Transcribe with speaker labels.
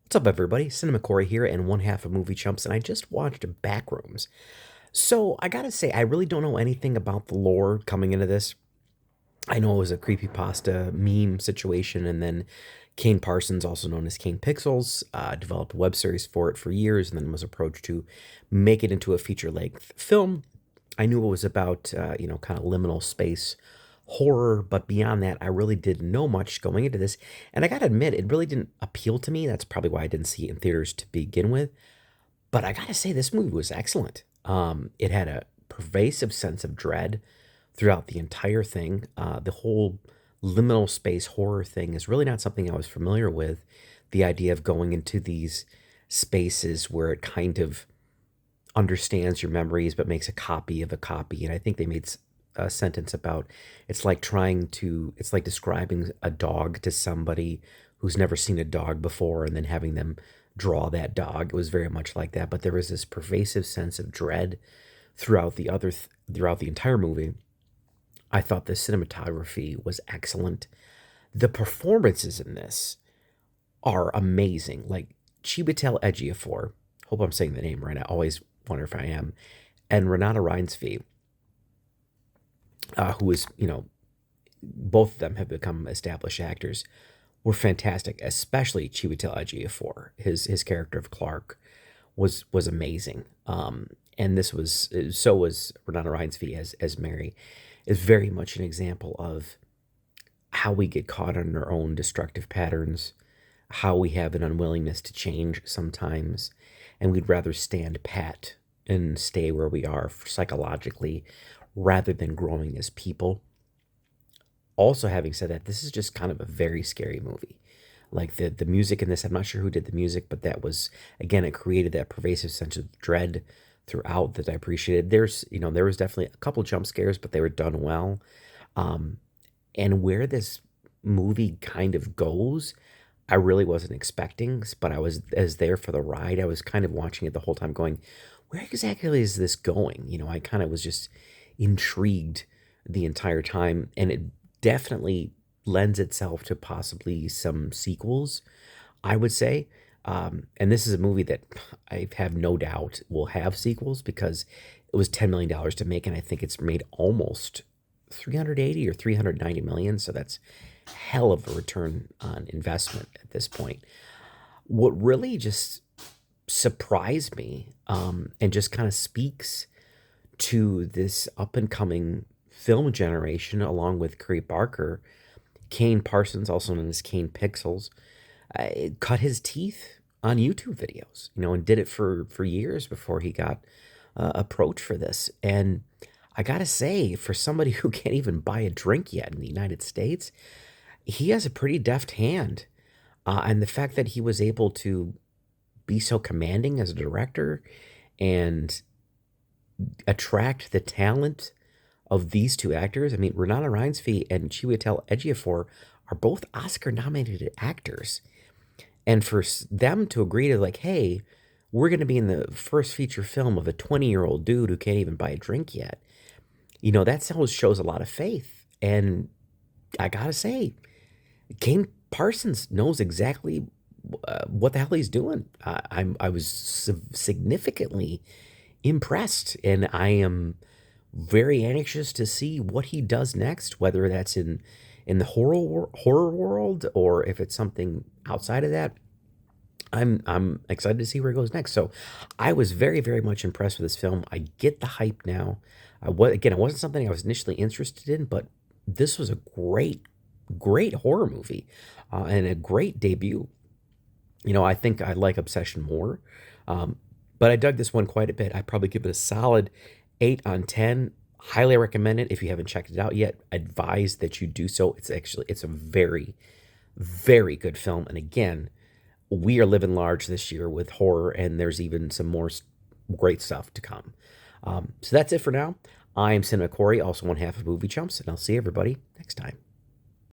Speaker 1: What's up, everybody? Cinema Corey here, and one half of Movie Chumps, and I just watched Backrooms. So I gotta say, I really don't know anything about the lore coming into this. I know it was a creepypasta meme situation, and then Kane Parsons, also known as Kane Pixels, developed a web series for it for years, and then was approached to make it into a feature-length film. I knew it was about, kind of liminal space horror, but beyond that, I really didn't know much going into this. And I gotta admit, it really didn't appeal to me. That's probably why I didn't see it in theaters to begin with. But I gotta say, this movie was excellent. It had a pervasive sense of dread throughout the entire thing. The whole liminal space horror thing is really not something I was familiar with. The idea of going into these spaces where it kind of understands your memories but makes a copy of a copy. And I think they made a sentence about it's like describing a dog to somebody who's never seen a dog before and then having them draw that dog. It was very much like that, but there was this pervasive sense of dread throughout the entire movie. I thought the cinematography was excellent. The performances in this are amazing. Like Chiwetel Ejiofor, hope I'm saying the name right. I always wonder if I am, and Renata Reinsve, who is, both of them have become established actors, were fantastic, especially Chiwetel Ejiofor. His character of Clark was amazing. And this was so was Renata Reinsve as Mary, is very much an example of how we get caught in our own destructive patterns, how we have an unwillingness to change sometimes, and we'd rather stand pat and stay where we are psychologically rather than growing as people. Also, having said that, this is just kind of a very scary movie. Like the music in this, I'm not sure who did the music, but that was, again, it created that pervasive sense of dread throughout that I appreciated. There was definitely a couple jump scares, but they were done well. Um, and where this movie kind of goes, I really wasn't expecting, but I was as there for the ride. I was kind of watching it the whole time going, where exactly is this going? I kind of was just intrigued the entire time, and it definitely lends itself to possibly some sequels, I would say. And this is a movie that I have no doubt will have sequels because it was $10 million to make, and I think it's made almost 380 or 390 million. So that's hell of a return on investment at this point. What really just surprised me, and just kind of speaks to this up and coming film generation, along with Curry Barker, Kane Parsons, also known as Kane Pixels, cut his teeth on YouTube videos, and did it for years before he got approached for this. And I gotta say, for somebody who can't even buy a drink yet in the United States, he has a pretty deft hand. And the fact that he was able to be so commanding as a director and attract the talent of these two actors. I mean, Renata Reinsve and Chiwetel Ejiofor are both Oscar-nominated actors. And for them to agree to, like, hey, we're going to be in the first feature film of a 20-year-old dude who can't even buy a drink yet, that always shows a lot of faith. And I got to say, Kane Parsons knows exactly what the hell he's doing. I was significantly impressed, and I am very anxious to see what he does next, whether that's in the horror world or if it's something outside of that. I'm excited to see where it goes next. So I was very, very much impressed with this film. I get the hype now. Again, it wasn't something I was initially interested in, but this was a great horror movie, and a great debut. I think I like Obsession more, but I dug this one quite a bit. I probably give it a solid 8 on 10. Highly recommend it. If you haven't checked it out yet, advise that you do so. It's a very, very good film. And again, we are living large this year with horror, and there's even some more great stuff to come. So that's it for now. I am Cinema Corey, also one half of Movie Chumps, and I'll see everybody next time.